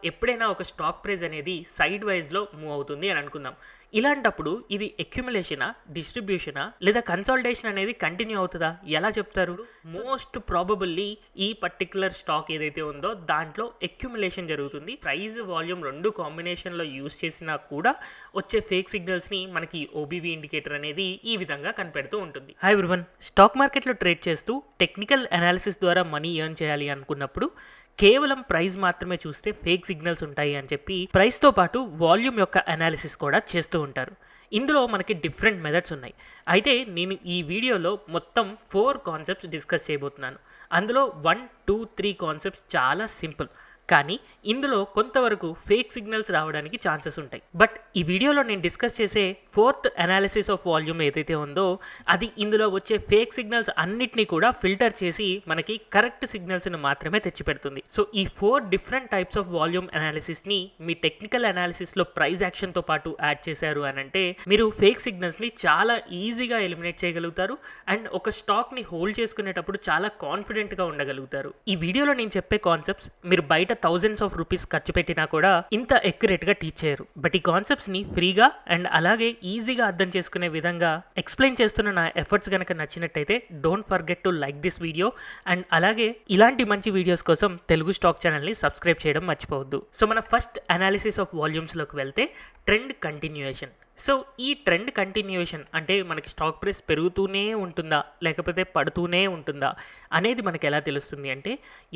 ఎప్పుడైనా ఒక stock price అనేది సైడ్ వైజ్లో మూవ్ అవుతుంది అని అనుకుందాం. ఇలాంటప్పుడు ఇది అక్యుములేషనా, డిస్ట్రిబ్యూషనా లేదా కన్సాలిడేషన్ అనేది కంటిన్యూ అవుతుందా? ఎలా చెప్తారు? మోస్ట్ ప్రాబబుల్లీ ఈ పర్టిక్యులర్ స్టాక్ ఏదైతే ఉందో దాంట్లో అక్యుములేషన్ జరుగుతుంది. ప్రైస్ వాల్యూమ్ రెండు కాంబినేషన్లో యూస్ చేసినా కూడా వచ్చే ఫేక్ సిగ్నల్స్ని మనకి ఓబీవీ ఇండికేటర్ అనేది ఈ విధంగా కనిపెడుతూ ఉంటుంది. హాయ్ ఎవ్రీవన్, స్టాక్ మార్కెట్లో ట్రేడ్ చేస్తూ టెక్నికల్ అనాలిసిస్ ద్వారా మనీ ఎర్న్ చేయాలి అనుకున్నప్పుడు కేవలం ప్రైస్ మాత్రమే చూస్తే ఫేక్ సిగ్నల్స్ ఉంటాయి అని చెప్పి ప్రైస్తో పాటు వాల్యూమ్ యొక్క అనాలిసిస్ కూడా చేస్తూ ఉంటారు. ఇందులో మనకి డిఫరెంట్ మెథడ్స్ ఉన్నాయి. అయితే నేను ఈ వీడియోలో మొత్తం 4 కాన్సెప్ట్స్ డిస్కస్ చేయబోతున్నాను. అందులో 1, 2, 3 కాన్సెప్ట్స్ చాలా సింపుల్, కానీ ఇందులో కొంతవరకు ఫేక్ సిగ్నల్స్ రావడానికి ఛాన్సెస్ ఉంటాయి. బట్ ఈ వీడియోలో నేను డిస్కస్ చేసే 4th అనాలిసిస్ ఆఫ్ వాల్యూమ్ ఏదైతే ఉందో అది ఇందులో వచ్చే ఫేక్ సిగ్నల్స్ అన్నిటినీ కూడా ఫిల్టర్ చేసి మనకి కరెక్ట్ సిగ్నల్స్ని మాత్రమే తెచ్చిపెడుతుంది. సో ఈ 4 డిఫరెంట్ టైప్స్ ఆఫ్ వాల్యూమ్ అనాలిసిస్ని మీ టెక్నికల్ అనాలిసిస్లో ప్రైస్ యాక్షన్తో పాటు యాడ్ చేశారు అని అంటే మీరు ఫేక్ సిగ్నల్స్ని చాలా ఈజీగా ఎలిమినేట్ చేయగలుగుతారు అండ్ ఒక స్టాక్ని హోల్డ్ చేసుకునేటప్పుడు చాలా కాన్ఫిడెంట్గా ఉండగలుగుతారు. ఈ వీడియోలో నేను చెప్పే కాన్సెప్ట్స్ మీరు బయట థౌజండ్స్ ఆఫ్ రూపీస్ ఖర్చు పెట్టినా కూడా ఇంత ఎక్యురేట్గా టీచ్ చేయరు. బట్ ఈ కాన్సెప్ట్స్ని ఫ్రీగా అండ్ అలాగే ఈజీగా అర్థం చేసుకునే విధంగా ఎక్స్ప్లెయిన్ చేస్తున్న నా ఎఫర్ట్స్ కనుక నచ్చినట్టయితే don't forget to like this video and అలాగే ఇలాంటి మంచి వీడియోస్ కోసం తెలుగు స్టాక్ ఛానల్ని సబ్స్క్రైబ్ చేయడం మర్చిపోవద్దు. సో మన ఫస్ట్ అనాలిసిస్ ఆఫ్ వాల్యూమ్స్లోకి వెళ్తే ట్రెండ్ కంటిన్యూయేషన్. సో ఈ ట్రెండ్ కంటిన్యూయేషన్ అంటే మనకి స్టాక్ ప్రైస్ పెరుగుతూనే ఉంటుందా లేకపోతే పడుతూనే ఉంటుందా అనేది మనకి ఎలా తెలుస్తుంది అంటే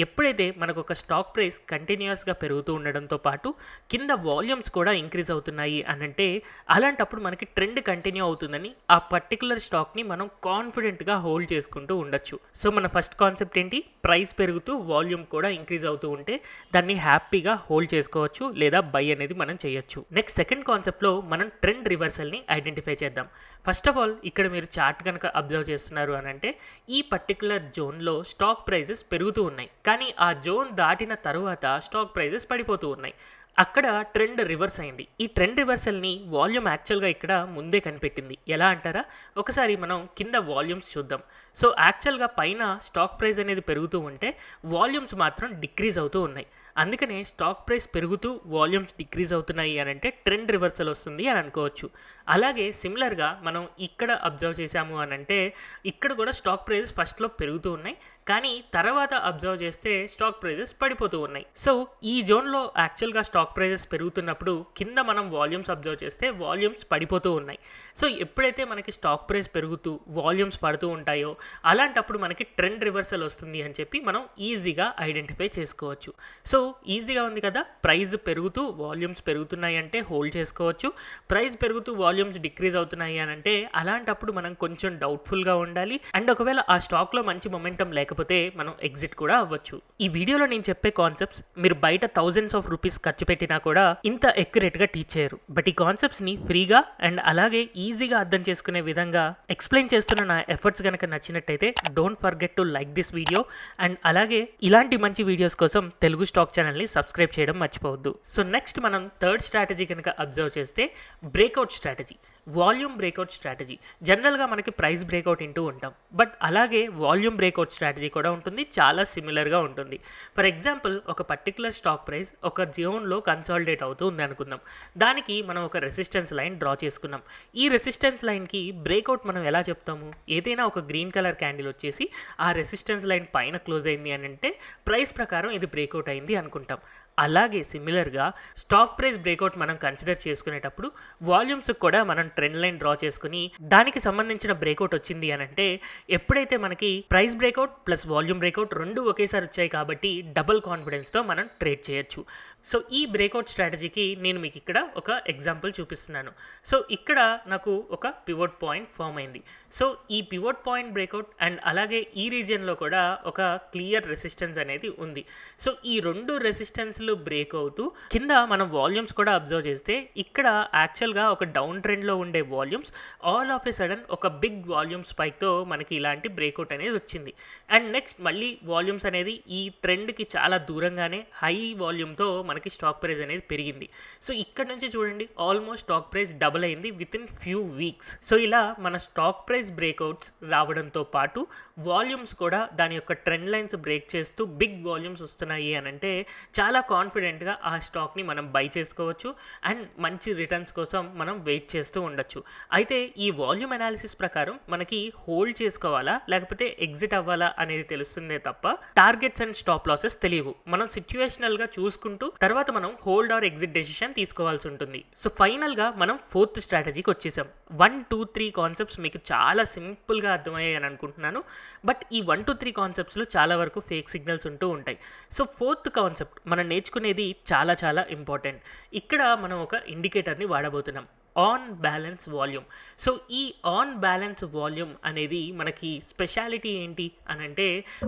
ఎప్పుడైతే మనకు ఒక స్టాక్ ప్రైస్ కంటిన్యూస్గా పెరుగుతూ ఉండడంతో పాటు కింద వాల్యూమ్స్ కూడా ఇంక్రీజ్ అవుతున్నాయి అని అంటే అలాంటప్పుడు మనకి ట్రెండ్ కంటిన్యూ అవుతుందని ఆ పర్టికులర్ స్టాక్ని మనం కాన్ఫిడెంట్గా హోల్డ్ చేసుకుంటూ ఉండొచ్చు. సో మన ఫస్ట్ కాన్సెప్ట్ ఏంటి? ప్రైస్ పెరుగుతూ వాల్యూమ్ కూడా ఇంక్రీజ్ అవుతూ ఉంటే దాన్ని హ్యాపీగా హోల్డ్ చేసుకోవచ్చు లేదా బై అనేది మనం చేయొచ్చు. నెక్స్ట్ సెకండ్ కాన్సెప్ట్లో మనం ట్రెండ్ రివర్సల్ని ఐడెంటిఫై చేద్దాం. ఫస్ట్ ఆఫ్ ఆల్ ఇక్కడ మీరు చార్ట్ కనుక అబ్జర్వ్ చేస్తున్నారు అని అంటే ఈ పర్టికులర్ జోన్లో స్టాక్ ప్రైజెస్ పెరుగుతూ ఉన్నాయి, కానీ ఆ జోన్ దాటిన తర్వాత స్టాక్ ప్రైజెస్ పడిపోతూ ఉన్నాయి. అక్కడ ట్రెండ్ రివర్స్ అయింది. ఈ ట్రెండ్ రివర్సల్ని వాల్యూమ్ యాక్చువల్గా ఇక్కడ ముందే కనిపెట్టింది. ఎలా అంటారా? ఒకసారి మనం కింద వాల్యూమ్స్ చూద్దాం. సో యాక్చువల్గా పైన స్టాక్ ప్రైస్ అనేది పెరుగుతూ ఉంటే వాల్యూమ్స్ మాత్రం డిక్రీజ్ అవుతూ ఉన్నాయి. అందుకనే స్టాక్ ప్రైస్ పెరుగుతూ వాల్యూమ్స్ డిక్రీజ్ అవుతున్నాయి అని అంటే ట్రెండ్ రివర్సల్ వస్తుంది అని అనుకోవచ్చు. అలాగే సిమిలర్గా మనం ఇక్కడ అబ్జర్వ్ చేసాము అని అంటే ఇక్కడ కూడా స్టాక్ ప్రైజెస్ ఫస్ట్లో పెరుగుతూ ఉన్నాయి, కానీ తర్వాత అబ్జర్వ్ చేస్తే స్టాక్ ప్రైజెస్ పడిపోతూ ఉన్నాయి. సో ఈ జోన్లో యాక్చువల్గా స్టాక్ ప్రైజెస్ పెరుగుతున్నప్పుడు కింద మనం వాల్యూమ్స్ అబ్జర్వ్ చేస్తే వాల్యూమ్స్ పడిపోతూ ఉన్నాయి. సో ఎప్పుడైతే మనకి స్టాక్ ప్రైస్ పెరుగుతూ వాల్యూమ్స్ పడుతూ ఉంటాయో అలాంటప్పుడు మనకి ట్రెండ్ రివర్సల్ వస్తుంది అని చెప్పి మనం ఈజీగా ఐడెంటిఫై చేసుకోవచ్చు. సో ఈజీగా ఉంది కదా, ప్రైస్ పెరుగుతూ వాల్యూమ్స్ పెరుగుతున్నాయి అంటే హోల్డ్ చేసుకోవచ్చు, ప్రైస్ పెరుగుతూ వాల్యూమ్స్ డిక్రీజ్ అవుతున్నాయి అని అంటే అలాంటప్పుడు మనం కొంచెం డౌట్ఫుల్గా ఉండాలి అండ్ ఒకవేళ ఆ స్టాక్లో మంచి మొమెంటం లేకపోతే మనం ఎగ్జిట్ కూడా అవ్వచ్చు. ఈ వీడియోలో నేను చెప్పే కాన్సెప్ట్స్ మీరు బయట థౌజండ్స్ ఆఫ్ రూపీస్ ఖర్చు పెట్టినా కూడా ఇంత ఎక్యురేట్గా టీచ్ చేయరు. బట్ ఈ కాన్సెప్ట్స్ని ఫ్రీగా అండ్ అలాగే ఈజీగా అర్థం చేసుకునే విధంగా ఎక్స్ప్లెయిన్ చేస్తున్న నా ఎఫర్ట్స్ కనుక నచ్చినట్టయితే don't forget to like this video and అలాగే ఇలాంటి మంచి వీడియోస్ కోసం తెలుగు స్టాక్ ఛానల్ని సబ్స్క్రైబ్ చేయడం మర్చిపోవద్దు. సో నెక్స్ట్ మనం థర్డ్ స్ట్రాటజీ కనుక అబ్జర్వ్ చేస్తే breakout strategy, volume breakout strategy. జనరల్గా మనకి ప్రైస్ బ్రేక్అవుట్ ఇంటూ ఉంటాం, బట్ అలాగే వాల్యూమ్ బ్రేక్అవుట్ స్ట్రాటజీ కూడా ఉంటుంది, చాలా సిమిలర్గా ఉంటుంది. ఫర్ ఎగ్జాంపుల్ ఒక పర్టికులర్ స్టాక్ ప్రైస్ ఒక జోన్లో కన్సాలిడేట్ అవుతూ ఉంది అనుకుందాం. దానికి మనం ఒక రెసిస్టెన్స్ లైన్ డ్రా చేసుకున్నాం. ఈ రెసిస్టెన్స్ లైన్కి బ్రేక్అవుట్ మనం ఎలా చెప్తాము? ఏదైనా ఒక గ్రీన్ కలర్ క్యాండిల్ వచ్చేసి ఆ రెసిస్టెన్స్ లైన్ పైన క్లోజ్ అయింది అని అంటే ప్రైస్ ప్రకారం ఇది బ్రేక్అవుట్ అయింది అనుకుంటాం. అలాగే సిమిలర్గా స్టాక్ ప్రైస్ బ్రేక్అవుట్ మనం కన్సిడర్ చేసుకునేటప్పుడు వాల్యూమ్స్ కూడా మనం ట్రెండ్ లైన్ డ్రా చేసుకుని దానికి సంబంధించిన బ్రేక్అవుట్ వచ్చింది అని అంటే ఎప్పుడైతే మనకి price breakout plus volume breakout రెండు ఒకేసారి వచ్చాయి కాబట్టి డబుల్ కాన్ఫిడెన్స్తో మనం ట్రేడ్ చేయొచ్చు. సో ఈ బ్రేక్అవుట్ స్ట్రాటజీకి నేను మీకు ఇక్కడ ఒక ఎగ్జాంపుల్ చూపిస్తున్నాను. సో ఇక్కడ నాకు ఒక పివోట్ పాయింట్ ఫామ్ అయింది. సో ఈ పివోట్ పాయింట్ బ్రేక్అవుట్ అండ్ అలాగే ఈ రీజియన్లో కూడా ఒక క్లియర్ రెసిస్టెన్స్ అనేది ఉంది. సో ఈ రెండు రెసిస్టెన్స్లు బ్రేక్ అవుతూ కింద మనం వాల్యూమ్స్ కూడా అబ్జర్వ్ చేస్తే ఇక్కడ యాక్చువల్గా ఒక డౌన్ ట్రెండ్లో ఉండే volumes all of a sudden ఒక బిగ్ వాల్యూమ్ స్పైక్తో మనకి ఇలాంటి బ్రేక్అవుట్ అనేది వచ్చింది. అండ్ నెక్స్ట్ మళ్ళీ వాల్యూమ్స్ అనేది ఈ ట్రెండ్కి చాలా దూరంగానే హై వాల్యూమ్తో మనకి స్టాక్ ప్రైస్ అనేది పెరిగింది. సో ఇక్కడ నుంచి చూడండి ఆల్మోస్ట్ స్టాక్ ప్రైస్ డబుల్ అయింది with in few weeks. So ఇలా మన స్టాక్ ప్రైస్ బ్రేక్అవుట్స్ రావడంతో పాటు వాల్యూమ్స్ కూడా దాని యొక్క ట్రెండ్ లైన్స్ బ్రేక్ చేస్తూ బిగ్ వాల్యూమ్స్ వస్తున్నాయి అని అంటే చాలా కాన్ఫిడెంట్గా ఆ స్టాక్ని మనం బై చేసుకోవచ్చు అండ్ మంచి రిటర్న్స్ కోసం మనం వెయిట్ చేస్తూ ఉండొచ్చు. అయితే ఈ వాల్యూమ్ అనాలిసిస్ ప్రకారం మనకి హోల్డ్ చేసుకోవాలా లేకపోతే ఎగ్జిట్ అవ్వాలా అనేది తెలుస్తుందే తప్ప టార్గెట్స్ అండ్ స్టాప్ లాసెస్ తెలియవు. మనం సిచ్యువేషనల్గా చూసుకుంటూ తర్వాత మనం హోల్డ్ ఆర్ ఎగ్జిట్ డెసిషన్ తీసుకోవాల్సి ఉంటుంది. సో ఫైనల్గా మనం ఫోర్త్ స్ట్రాటజీకి వచ్చేసాం. 1, 2, 3 కాన్సెప్ట్స్ మీకు చాలా సింపుల్గా అర్థమయ్యాయి అని అనుకుంటున్నాను. బట్ ఈ 1, 2, 3 కాన్సెప్ట్స్లో చాలా వరకు ఫేక్ సిగ్నల్స్ ఉంటూ ఉంటాయి. సో ఫోర్త్ కాన్సెప్ట్ మనం నేర్చుకునేది చాలా చాలా ఇంపార్టెంట్. ఇక్కడ మనం ఒక ఇండికేటర్ని వాడబోతున్నాం, ఆన్ బ్యాలెన్స్ వాల్యూమ్. సో ఈ ఆన్ బ్యాలెన్స్ వాల్యూమ్ అనేది మనకి స్పెషాలిటీ ఏంటి అని అంటే,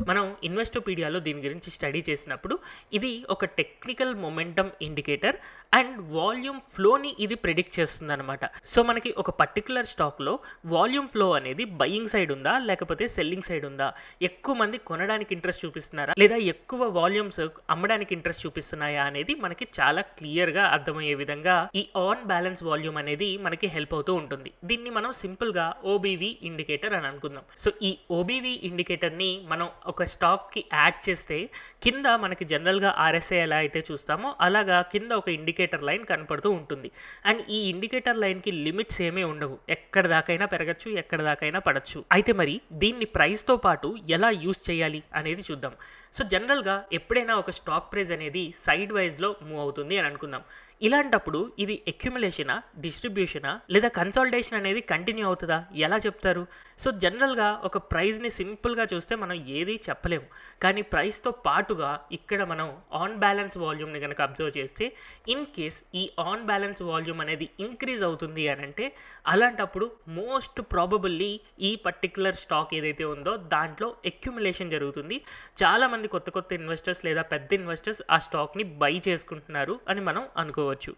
మనం ఇన్వెస్టోపీడియాలో దీని గురించి స్టడీ చేసినప్పుడు ఇది ఒక technical momentum indicator and volume ఫ్లోని ఇది ప్రెడిక్ట్ చేస్తుంది అనమాట. సో మనకి ఒక పర్టికులర్ స్టాక్లో వాల్యూమ్ ఫ్లో అనేది బయింగ్ సైడ్ ఉందా లేకపోతే సెల్లింగ్ సైడ్ ఉందా, ఎక్కువ మంది కొనడానికి ఇంట్రెస్ట్ చూపిస్తున్నారా లేదా ఎక్కువ వాల్యూమ్స్ అమ్మడానికి ఇంట్రెస్ట్ చూపిస్తున్నాయా అనేది మనకి చాలా క్లియర్గా అర్థమయ్యే విధంగా ఈ ఆన్ బ్యాలెన్స్ వాల్యూమ్ అనేది మనకి హెల్ప్ అవుతూ ఉంటుంది. దీన్ని మనం సింపుల్గా ఓబీవీ ఇండికేటర్ అని అనుకుందాం. సో ఈ ఓబీవీ ఇండికేటర్ని మనం ఒక స్టాక్కి యాడ్ చేస్తే కింద మనకి జనరల్గా ఆర్ఎస్ఐ ఎలా అయితే చూస్తామో అలాగా కింద ఒక ఇండికేటర్ లైన్ కనపడుతూ ఉంటుంది. అండ్ ఈ ఇండికేటర్ లైన్కి లిమిట్స్ ఏమీ ఉండవు, ఎక్కడ దాకైనా పెరగచ్చు, ఎక్కడ దాకైనా పడచ్చు. అయితే మరి దీన్ని ప్రైస్తో పాటు ఎలా యూస్ చేయాలి అనేది చూద్దాం. సో జనరల్గా ఎప్పుడైనా ఒక స్టాక్ ప్రైస్ అనేది సైడ్ వైజ్లో మూవ్ అవుతుంది అని అనుకుందాం. ఇలాంటప్పుడు ఇది అక్యుములేషనా, డిస్ట్రిబ్యూషనా లేదా కన్సాలిడేషన్ అనేది కంటిన్యూ అవుతుందా, ఎలా చెప్తారు? సో జనరల్గా ఒక ప్రైస్ని సింపుల్గా చూస్తే మనం ఏది చెప్పలేము. కానీ ప్రైస్తో పాటుగా ఇక్కడ మనం ఆన్ బ్యాలెన్స్ వాల్యూమ్ని కనుక అబ్జర్వ్ చేస్తే ఇన్ కేస్ ఈ ఆన్ బ్యాలెన్స్ వాల్యూమ్ అనేది ఇంక్రీజ్ అవుతుంది అని అంటే అలాంటప్పుడు మోస్ట్ ప్రాబబుల్లీ ఈ పర్టిక్యులర్ స్టాక్ ఏదైతే ఉందో దాంట్లో అక్యుములేషన్ జరుగుతుంది. చాలామంది కొత్త కొత్త ఇన్వెస్టర్స్ లేదా పెద్ద ఇన్వెస్టర్స్ ఆ స్టాక్ని బై చేసుకుంటున్నారు అని మనం అనుకోవచ్చు.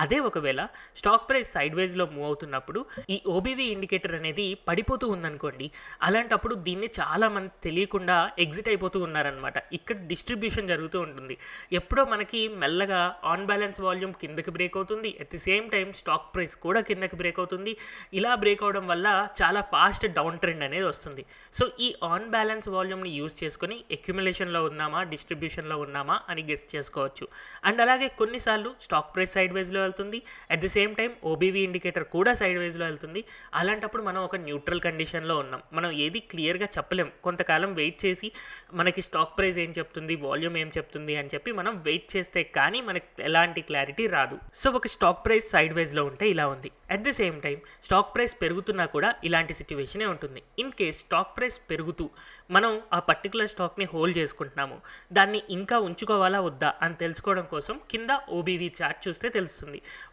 అదే ఒకవేళ స్టాక్ ప్రైస్ సైడ్ వైజ్లో మూవ్ అవుతున్నప్పుడు ఈ ఓబీవీ ఇండికేటర్ అనేది పడిపోతూ ఉందనుకోండి, అలాంటప్పుడు దీన్ని చాలామంది తెలియకుండా ఎగ్జిట్ అయిపోతూ ఉన్నారనమాట. ఇక్కడ డిస్ట్రిబ్యూషన్ జరుగుతూ ఉంటుంది. ఎప్పుడో మనకి మెల్లగా ఆన్ బ్యాలెన్స్ వాల్యూమ్ కిందకి బ్రేక్ అవుతుంది, at the same time stock price కూడా కిందకి బ్రేక్ అవుతుంది. ఇలా బ్రేక్ అవడం వల్ల చాలా ఫాస్ట్ డౌన్ ట్రెండ్ అనేది వస్తుంది. సో ఈ ఆన్ బ్యాలెన్స్ వాల్యూమ్ని యూజ్ చేసుకొని అక్యుములేషన్లో ఉన్నామా డిస్ట్రిబ్యూషన్లో ఉన్నామా అని గెస్ చేసుకోవచ్చు. అండ్ అలాగే కొన్నిసార్లు స్టాక్ ప్రైస్ సైడ్ వైజ్లో వెళ్తుంది, at the same time OBV indicator కూడా సైడ్ వైజ్లో వెళ్తుంది. అలాంటప్పుడు మనం ఒక న్యూట్రల్ కండిషన్లో ఉన్నాం, మనం ఏది క్లియర్గా చెప్పలేం. కొంతకాలం వెయిట్ చేసి మనకి స్టాక్ ప్రైస్ ఏం చెప్తుంది, వాల్యూమ్ ఏం చెప్తుంది అని చెప్పి మనం వెయిట్ చేస్తే కానీ మనకి ఎలాంటి క్లారిటీ రాదు. సో ఒక స్టాక్ ప్రైస్ సైడ్ వైజ్లో ఉంటే ఇలా ఉంది, at the same time stock price పెరుగుతున్నా కూడా ఇలాంటి సిచ్యువేషనే ఉంటుంది. ఇన్ కేస్ స్టాక్ ప్రైస్ పెరుగుతూ మనం ఆ పర్టికులర్ స్టాక్ని హోల్డ్ చేసుకుంటున్నాము, దాన్ని ఇంకా ఉంచుకోవాలా వద్దా అని తెలుసుకోవడం కోసం కింద ఓబీవీ చార్ట్ చూస్తే తెలుస్తుంది.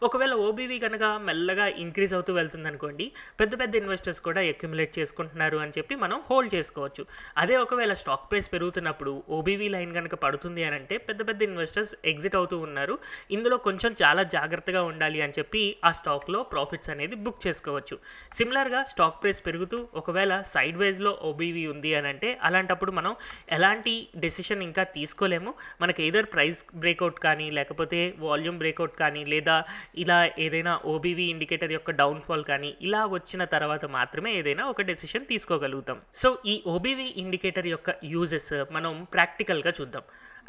ఒకవేళ ఓబీవీ కనుక మెల్లగా ఇంక్రీజ్ అవుతూ వెళ్తుంది అనుకోండి, పెద్ద పెద్ద ఇన్వెస్టర్స్ కూడా అక్యుములేట్ చేసుకుంటున్నారు అని చెప్పి మనం హోల్డ్ చేసుకోవచ్చు. అదే ఒకవేళ స్టాక్ ప్రైస్ పెరుగుతున్నప్పుడు ఓబీవీ లైన్ కనుక పడుతుంది అని అంటే పెద్ద పెద్ద ఇన్వెస్టర్స్ ఎగ్జిట్ అవుతూ ఉన్నారు, ఇందులో కొంచెం చాలా జాగ్రత్తగా ఉండాలి అని చెప్పి ఆ స్టాక్లో ప్రాఫిట్స్ అనేది బుక్ చేసుకోవచ్చు. సిమిలర్గా స్టాక్ ప్రైస్ పెరుగుతూ ఒకవేళ సైడ్ వైజ్లో ఓబీవీ ఉంది అని అంటే అలాంటప్పుడు మనం ఎలాంటి డెసిషన్ ఇంకా తీసుకోలేము. మనకి ఏదర్ ప్రైస్ బ్రేక్అవుట్ కానీ లేకపోతే వాల్యూమ్ బ్రేక్అవుట్ కానీ లేదా ఇలా ఏదైనా ఓబీవీ ఇండికేటర్ యొక్క డౌన్ఫాల్ కానీ ఇలా వచ్చిన తర్వాత మాత్రమే ఏదైనా ఒక డెసిషన్ తీసుకోగలుగుతాం. సో ఈ ఓబీవీ ఇండికేటర్ యొక్క యూజెస్ మనం ప్రాక్టికల్గా చూద్దాం.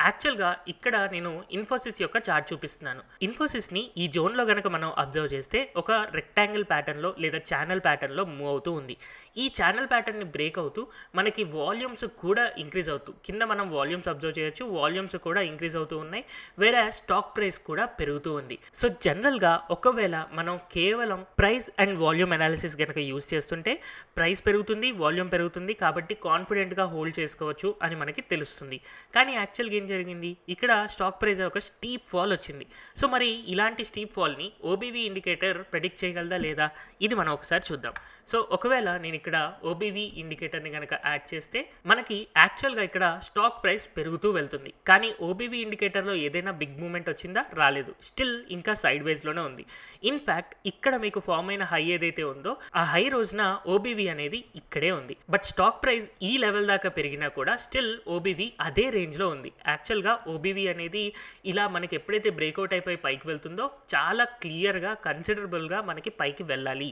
యాక్చువల్గా ఇక్కడ నేను ఇన్ఫోసిస్ యొక్క చార్ట్ చూపిస్తున్నాను. ఇన్ఫోసిస్ని ఈ జోన్లో కనుక మనం అబ్జర్వ్ చేస్తే ఒక రెక్టాంగిల్ ప్యాటర్న్లో లేదా ఛానల్ ప్యాటర్న్లో మూవ్ అవుతూ ఉంది. ఈ ఛానల్ ప్యాటర్న్ని బ్రేక్ అవుతూ మనకి వాల్యూమ్స్ కూడా ఇంక్రీజ్ అవుతూ కింద మనం వాల్యూమ్స్ అబ్జర్వ్ చేయొచ్చు, వాల్యూమ్స్ కూడా ఇంక్రీజ్ అవుతూ ఉన్నాయి, వేరే స్టాక్ ప్రైస్ కూడా పెరుగుతూ ఉంది. సో జనరల్గా ఒకవేళ మనం కేవలం ప్రైస్ అండ్ వాల్యూమ్ అనాలిసిస్ కనుక యూజ్ చేస్తుంటే ప్రైస్ పెరుగుతుంది, వాల్యూమ్ పెరుగుతుంది కాబట్టి కాన్ఫిడెంట్గా హోల్డ్ చేసుకోవచ్చు అని మనకి తెలుస్తుంది. కానీ యాక్చువల్గా ఏం జరిగింది, ఇక్కడ స్టాక్ ప్రైస్ ఒక స్టీప్ ఫాల్ వచ్చింది. సో మరి ఇలాంటి స్టీప్ ఫాల్ని ఓబీవీ ఇండికేటర్ ప్రెడిక్ట్ చేయగలదా లేదా, ఇది మనం ఒకసారి చూద్దాం. సో ఒకవేళ నేను ఇక్కడ ఓబీవీ ఇండికేటర్ని కనుక యాడ్ చేస్తే మనకి యాక్చువల్గా ఇక్కడ స్టాక్ ప్రైస్ పెరుగుతూ వెళ్తుంది, కానీ ఓబీవీ ఇండికేటర్లో ఏదైనా బిగ్ మూమెంట్ వచ్చిందా, రాలేదు, స్టిల్ ఇంకా సైడ్ వైజ్లోనే ఉంది. ఇన్ఫ్యాక్ట్ ఇక్కడ మీకు ఫామ్ అయిన హై ఏదైతే ఉందో ఆ హై రోజున ఓబీవీ అనేది ఇక్కడే ఉంది. బట్ స్టాక్ ప్రైస్ ఈ లెవెల్ దాకా పెరిగినా కూడా స్టిల్ ఓబీవీ అదే రేంజ్లో ఉంది. యాక్చువల్గా ఓబీవీ అనేది ఇలా మనకి ఎప్పుడైతే బ్రేక్అవుట్ అయిపోయి పైకి వెళ్తుందో చాలా క్లియర్గా కన్సిడరబుల్గా మనకి పైకి వెళ్ళాలి.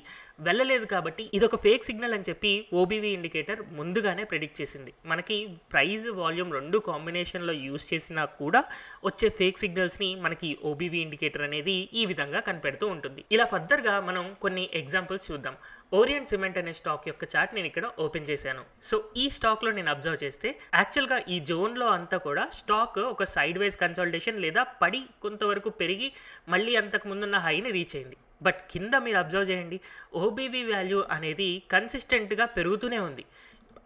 వెళ్ళలేదు కాబట్టి ఇదొక ఫేక్ సిగ్నల్ అని చెప్పి ఓబీవీ ఇండికేటర్ ముందుగానే ప్రెడిక్ట్ చేసింది. మనకి ప్రైస్ వాల్యూమ్ రెండు కాంబినేషన్లో యూస్ చేసినా కూడా వచ్చే ఫేక్ సిగ్నల్స్ని మనకి ఓబీవీ ఇండికేటర్ అనేది ఈ విధంగా కనిపెడుతూ ఉంటుంది. ఇలా ఫర్దర్గా మనం కొన్ని ఎగ్జాంపుల్స్ చూద్దాం. ఓరియంట్ సిమెంట్ అనే స్టాక్ యొక్క చార్ట్ నేను ఇక్కడ ఓపెన్ చేశాను. సో ఈ స్టాక్లో నేను అబ్జర్వ్ చేస్తే యాక్చువల్గా ఈ జోన్లో అంతా కూడా స్టాక్ ఒక సైడ్ వైజ్ కన్సాలిడేషన్ లేదా పడి కొంతవరకు పెరిగి మళ్ళీ అంతకు ముందున్న హైని రీచ్ అయింది. బట్ కింద మీరు అబ్జర్వ్ చేయండి, ఓబీవీ వాల్యూ అనేది కన్సిస్టెంట్గా పెరుగుతూనే ఉంది.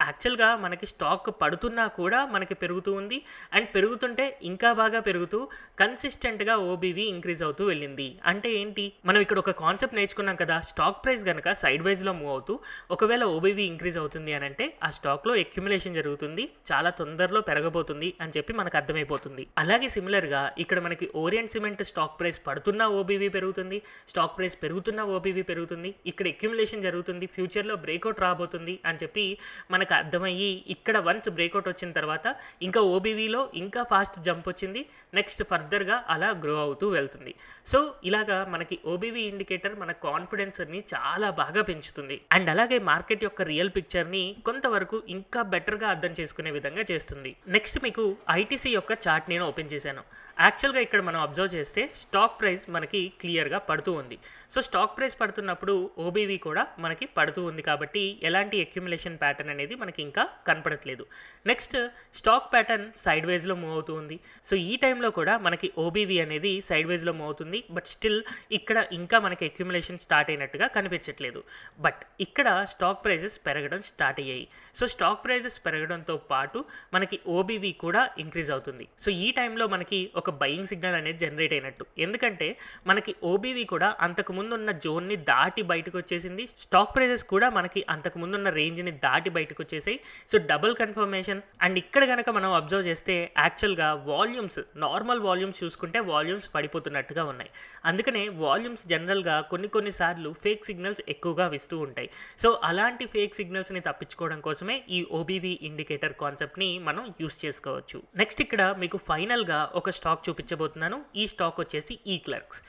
యాక్చువల్గా మనకి స్టాక్ పడుతున్నా కూడా మనకి పెరుగుతూ ఉంది అండ్ పెరుగుతుంటే ఇంకా బాగా పెరుగుతూ కన్సిస్టెంట్గా ఓబీవీ ఇంక్రీజ్ అవుతూ వెళ్ళింది. అంటే ఏంటి, మనం ఇక్కడ ఒక కాన్సెప్ట్ నేర్చుకున్నాం కదా, స్టాక్ ప్రైస్ కనుక సైడ్ వైజ్లో మూవ్ అవుతూ ఒకవేళ ఓబీవీ ఇంక్రీజ్ అవుతుంది అని అంటే ఆ స్టాక్లో అక్యుములేషన్ జరుగుతుంది, చాలా తొందరలో పెరగబోతుంది అని చెప్పి మనకు అర్థమైపోతుంది. అలాగే సిమిలర్గా ఇక్కడ మనకి ఓరియంట్ సిమెంట్ స్టాక్ ప్రైస్ పడుతున్నా ఓబీవీ పెరుగుతుంది, స్టాక్ ప్రైస్ పెరుగుతున్నా ఓబీవీ పెరుగుతుంది, ఇక్కడ అక్యుములేషన్ జరుగుతుంది, ఫ్యూచర్లో బ్రేక్అవుట్ రాబోతుంది అని చెప్పి మనకు అర్థమయ్యి ఇక్కడ వన్స్ బ్రేక్అవుట్ వచ్చిన తర్వాత ఇంకా ఓబీవీలో ఇంకా ఫాస్ట్ జంప్ వచ్చింది, నెక్స్ట్ ఫర్దర్గా అలా గ్రో అవుతూ వెళ్తుంది. సో ఇలాగా మనకి ఓబీవీ ఇండికేటర్ మన కాన్ఫిడెన్స్ని చాలా బాగా పెంచుతుంది అండ్ అలాగే మార్కెట్ యొక్క రియల్ పిక్చర్ని కొంతవరకు ఇంకా బెటర్గా అర్థం చేసుకునే విధంగా చేస్తుంది. నెక్స్ట్ మీకు ఐటీసీ యొక్క చార్ట్ నేను ఓపెన్ చేశాను. యాక్చువల్గా ఇక్కడ మనం అబ్జర్వ్ చేస్తే స్టాక్ ప్రైస్ మనకి క్లియర్గా పడుతూ ఉంది. సో స్టాక్ ప్రైస్ పడుతున్నప్పుడు ఓబీవీ కూడా మనకి పడుతూ ఉంది కాబట్టి ఎలాంటి అక్యుములేషన్ ప్యాటర్న్ అనేది మనకి ఇంకా కనపడట్లేదు. నెక్స్ట్ స్టాక్ ప్యాటర్న్ సైడ్ వేస్లో మూవ్ అవుతూ ఉంది. సో ఈ టైంలో కూడా మనకి ఓబీవీ అనేది సైడ్ వేస్లో మూవ్ అవుతుంది. బట్ స్టిల్ ఇక్కడ ఇంకా మనకి అక్యుములేషన్ స్టార్ట్ అయినట్టుగా కనిపించట్లేదు. బట్ ఇక్కడ స్టాక్ ప్రైజెస్ పెరగడం స్టార్ట్ అయ్యాయి. సో స్టాక్ ప్రైజెస్ పెరగడంతో పాటు మనకి ఓబీవీ కూడా ఇంక్రీజ్ అవుతుంది. సో ఈ టైంలో మనకి ఒక బయింగ్ సిగ్నల్ అనేది జనరేట్ అయినట్టు. ఎందుకంటే మనకి ఓబీవీ కూడా అంతకు ముందు ఉన్న జోన్ని దాటి బయటకు వచ్చేసింది, స్టాక్ ప్రైజెస్ కూడా మనకి అంతకు ముందు ఉన్న రేంజ్ని దాటి బయటకు వచ్చేసాయి. So double confirmation. అండ్ ఇక్కడ కనుక మనం అబ్జర్వ్ చేస్తే యాక్చువల్గా వాల్యూమ్స్, నార్మల్ వాల్యూమ్స్ చూసుకుంటే వాల్యూమ్స్ పడిపోతున్నట్టుగా ఉన్నాయి. అందుకనే వాల్యూమ్స్ జనరల్గా కొన్నిసార్లు ఫేక్ సిగ్నల్స్ ఎక్కువగా ఇస్తూ ఉంటాయి. సో అలాంటి ఫేక్ సిగ్నల్స్ని తప్పించుకోవడం కోసమే ఈ ఓబీవీ ఇండికేటర్ కాన్సెప్ట్ని మనం యూస్ చేసుకోవచ్చు. నెక్స్ట్ ఇక్కడ మీకు ఫైనల్గా ఒక స్టాక్ చూపించబోతున్నాను. ఈ స్టాక్ వచ్చేసి ఈ క్లర్క్స్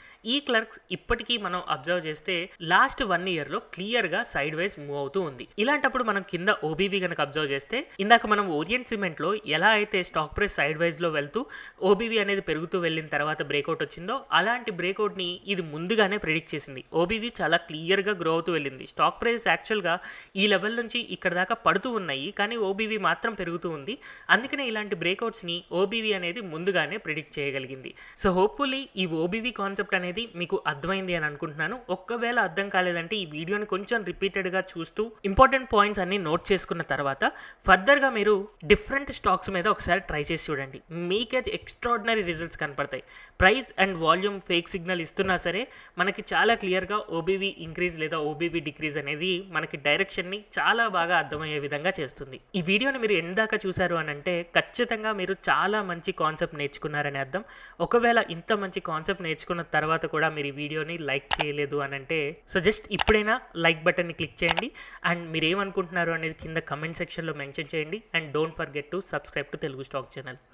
ఇప్పటికీ మనం అబ్జర్వ్ చేస్తే లాస్ట్ 1 ఇయర్లో క్లియర్గా సైడ్ వైజ్ మూవ్ అవుతూ ఉంది. ఇలాంటప్పుడు మనం కింద ఓబీవీ కనుక అబ్జర్వ్ చేస్తే ఇందాక మనం ఓరియంట్ సిమెంట్లో ఎలా అయితే స్టాక్ ప్రైస్ సైడ్ వైజ్లో వెళ్తూ ఓబీవీ అనేది పెరుగుతూ వెళ్ళిన తర్వాత బ్రేక్అవుట్ వచ్చిందో అలాంటి బ్రేక్అవుట్ని ఇది ముందుగానే ప్రెడిక్ట్ చేసింది. ఓబీవీ చాలా క్లియర్గా గ్రో అవుతూ వెళ్ళింది. స్టాక్ ప్రైస్ యాక్చువల్గా ఈ లెవెల్ నుంచి ఇక్కడ దాకా పడుతూ ఉన్నాయి కానీ ఓబీవీ మాత్రం పెరుగుతూ ఉంది. అందుకనే ఇలాంటి బ్రేక్అవుట్స్ని ఓబీవీ అనేది ముందుగానే ప్రెడిక్ట్ చేయగలిగింది. సో హోప్ఫుల్లీ ఈ ఓబీవీ కాన్సెప్ట్ అనేది మీకు అర్థమైంది అని అనుకుంటున్నాను. ఒక్కవేళ అర్థం కాలేదంటే ఈ వీడియోని కొంచెం రిపీటెడ్గా చూస్తూ ఇంపార్టెంట్ పాయింట్స్ అన్ని నోట్ చేసుకున్న తర్వాత ఫర్దర్గా మీరు డిఫరెంట్ స్టాక్స్ మీద ఒకసారి ట్రై చేసి చూడండి. మీకే ఎక్స్ట్రాడినరీ రిజల్ట్స్ కనపడతాయి. Price and volume fake signal ఇస్తున్నా సరే మనకి చాలా క్లియర్గా ఓబీవీ ఇంక్రీజ్ లేదా ఓబీవీ డిక్రీజ్ అనేది మనకి డైరెక్షన్ని చాలా బాగా అర్థమయ్యే విధంగా చేస్తుంది. ఈ వీడియోని మీరు ఎందాక చూశారు అని అంటే ఖచ్చితంగా మీరు చాలా మంచి కాన్సెప్ట్ నేర్చుకున్నారని అర్థం. ఒకవేళ ఇంత మంచి కాన్సెప్ట్ నేర్చుకున్న తర్వాత కూడా మీరు ఈ వీడియోని లైక్ చేయలేదు అని అంటే సో జస్ట్ ఇప్పుడైనా లైక్ బటన్ని క్లిక్ చేయండి అండ్ మీరు ఏమనుకుంటున్నారు అనేది కింద కమెంట్ సెక్షన్లో మెన్షన్ చేయండి and don't forget to subscribe to Telugu stock channel.